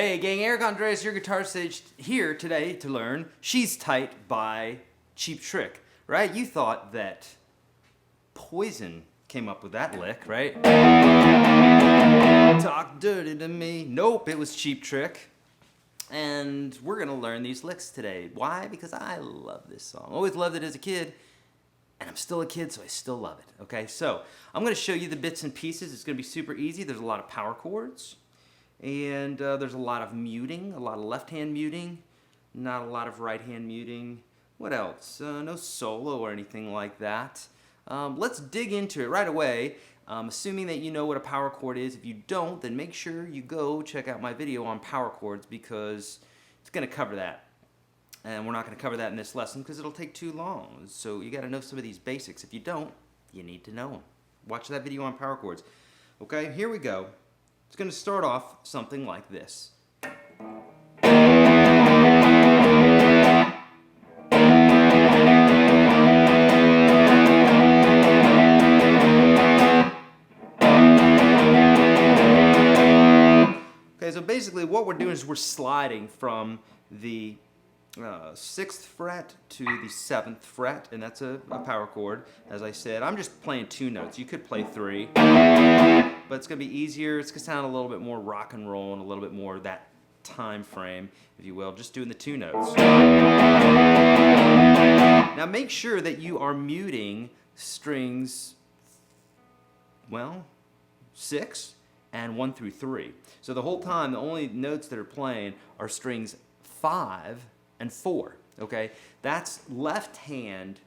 Hey gang, Eric Andreas, your guitar sage here today to learn She's Tight by Cheap Trick, right? You thought that Poison came up with that lick, right? Talk dirty to me. Nope, it was Cheap Trick. And we're gonna learn these licks today. Why? Because I love this song. Always loved it as a kid, and I'm still a kid, so I still love it, okay? So, I'm gonna show you the bits and pieces. It's gonna be super easy. There's a lot of power chords. And there's a lot of muting, a lot of left-hand muting, not a lot of right-hand muting. What else? No solo or anything like that. Let's dig into it right away, assuming that you know what a power chord is. If you don't, then make sure you go check out my video on power chords because it's going to cover that. And we're not going to cover that in this lesson because it'll take too long. So you got to know some of these basics. If you don't, you need to know them. Watch that video on power chords. Okay, here we go. It's going to start off something like this. Okay, so basically what we're doing is we're sliding from the 6th fret to the 7th fret, and that's a power chord. As I said, I'm just playing 2 notes. You could play 3. But it's going to be easier. It's going to sound a little bit more rock and roll and a little bit more that time frame, if you will, just doing the 2 notes. Now make sure that you are muting strings, well, 6 and 1 through 3. So the whole time, the only notes that are playing are strings 5 and 4, okay? That's left hand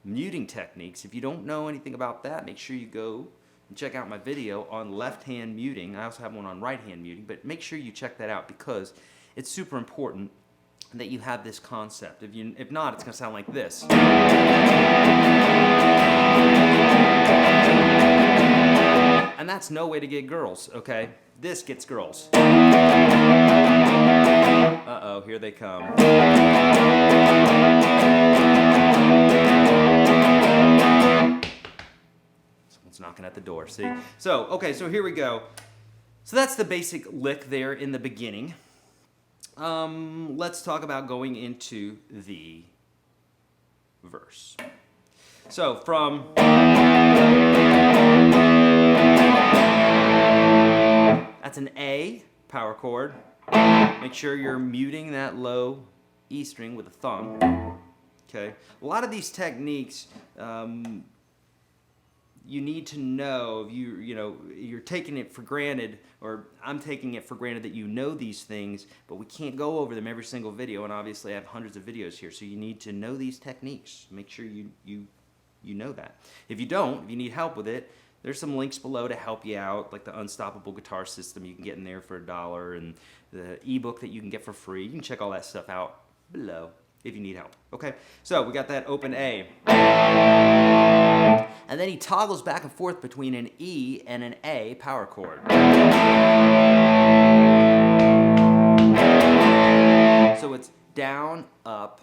muting techniques. If you don't know anything about that, make sure you go and check out my video on left-hand muting. I also have one on right-hand muting, but make sure you check that out because it's super important that you have this concept. If not, it's going to sound like this. And that's no way to get girls, okay? This gets girls. Uh-oh, here they come. Knocking at the door, see? So, okay, so here we go. So that's the basic lick there in the beginning. Let's talk about going into the verse. So from that's an A power chord. Make sure you're muting that low E string with a thumb. Okay. A lot of these techniques you need to know. You're taking it for granted, or I'm taking it for granted that you know these things, but we can't go over them every single video, and obviously I have hundreds of videos here, so you need to know these techniques. Make sure you know that. If you don't, if you need help with it, there's some links below to help you out, like the Unstoppable Guitar System you can get in there for $1, and the ebook that you can get for free. You can check all that stuff out below if you need help. Okay, so we got that open A. And then he toggles back and forth between an E and an A power chord. So it's down, up.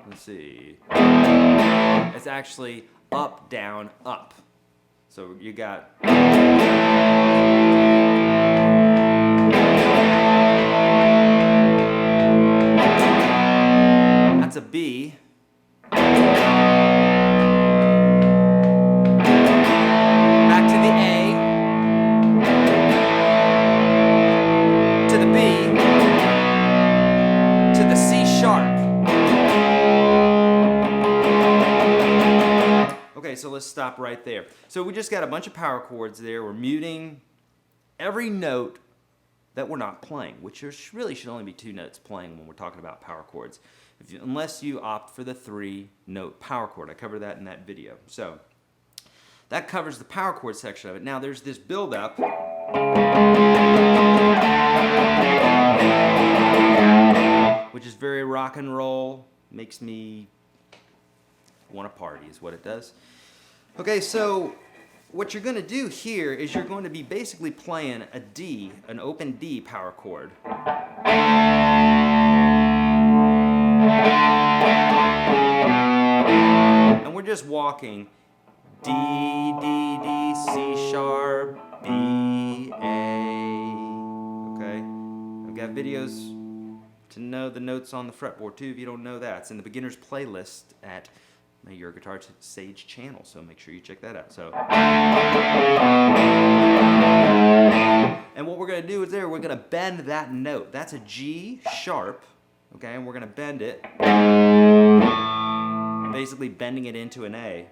Let's see. It's actually up, down, up. So you got... That's a B. Back to the A. To the B. To the C sharp. Okay, so let's stop right there. So we just got a bunch of power chords there. We're muting every note that we're not playing, which really should only be 2 notes playing when we're talking about power chords, unless you opt for the 3-note power chord. I covered that in that video. So that covers the power chord section of it. Now there's this build-up, which is very rock and roll, makes me want to party is what it does. Okay, so what you're going to do here is you're going to be basically playing a D, an open D power chord. And we're just walking D, D, D, C sharp, B, A. Okay? We got videos to know the notes on the fretboard too if you don't know that. It's in the beginner's playlist at my YourGuitarSage channel, so make sure you check that out. So, and what we're going to do is we're going to bend that note. That's a G sharp, okay, and we're going to bend it, basically bending it into an A.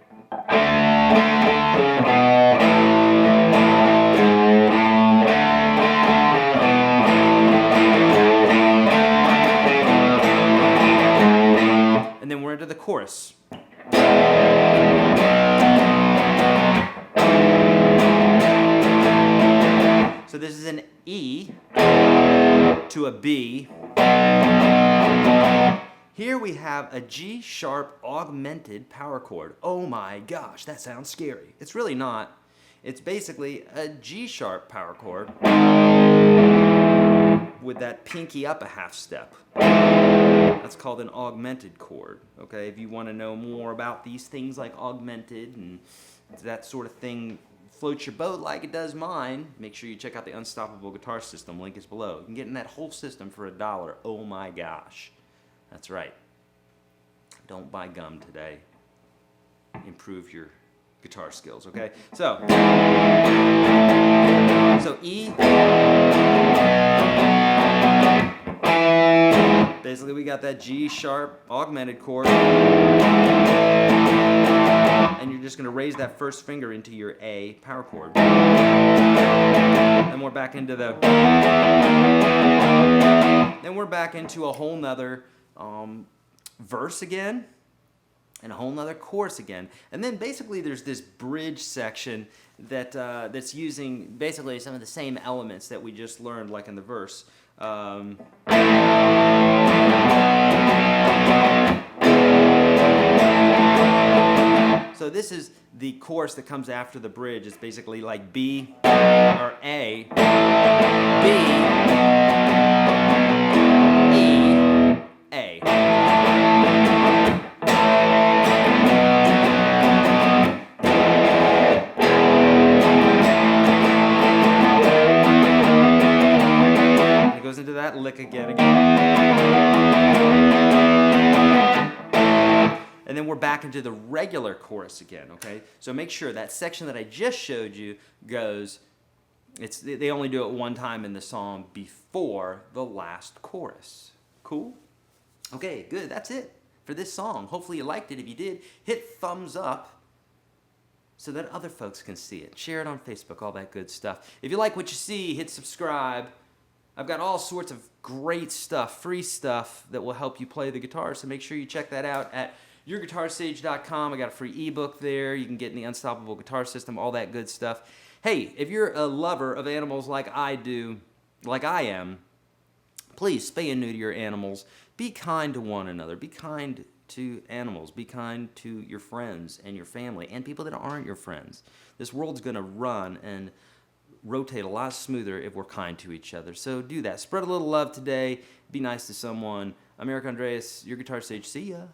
And then we're into the chorus. So this is an E to a B. Here we have a G sharp augmented power chord. Oh my gosh, that sounds scary. It's really not. It's basically a G sharp power chord with that pinky up a half step. That's called an augmented chord. Okay, if you want to know more about these things like augmented and that sort of thing floats your boat like it does mine, make sure you check out the Unstoppable Guitar System. Link is below. You can get in that whole system for $1. Oh my gosh. That's right. Don't buy gum today. Improve your guitar skills, okay? So E. Basically, we got that G sharp augmented chord. And you're just going to raise that first finger into your A power chord. Then we're back into a whole nother verse again, and a whole nother chorus again. And then basically there's this bridge section that's using basically some of the same elements that we just learned, like in the verse. So this is the chorus that comes after the bridge. It's basically like B or A, B, E, A. And it goes into that lick again. And then we're back into the regular chorus again, okay? So make sure that section that I just showed you goes, they only do it one time in the song before the last chorus. Cool? Okay, good. That's it for this song. Hopefully you liked it. If you did, hit thumbs up so that other folks can see it. Share it on Facebook, all that good stuff. If you like what you see, hit subscribe. I've got all sorts of great stuff, free stuff that will help you play the guitar, so make sure you check that out at YourGuitarSage.com. I got a free ebook there. You can get in the Unstoppable Guitar System, all that good stuff. Hey, if you're a lover of animals like I am, please spay and neuter your animals. Be kind to one another. Be kind to animals. Be kind to your friends and your family and people that aren't your friends. This world's going to run and rotate a lot smoother if we're kind to each other. So do that. Spread a little love today. Be nice to someone. I'm Eric Andreas, Your Guitar Sage. See ya.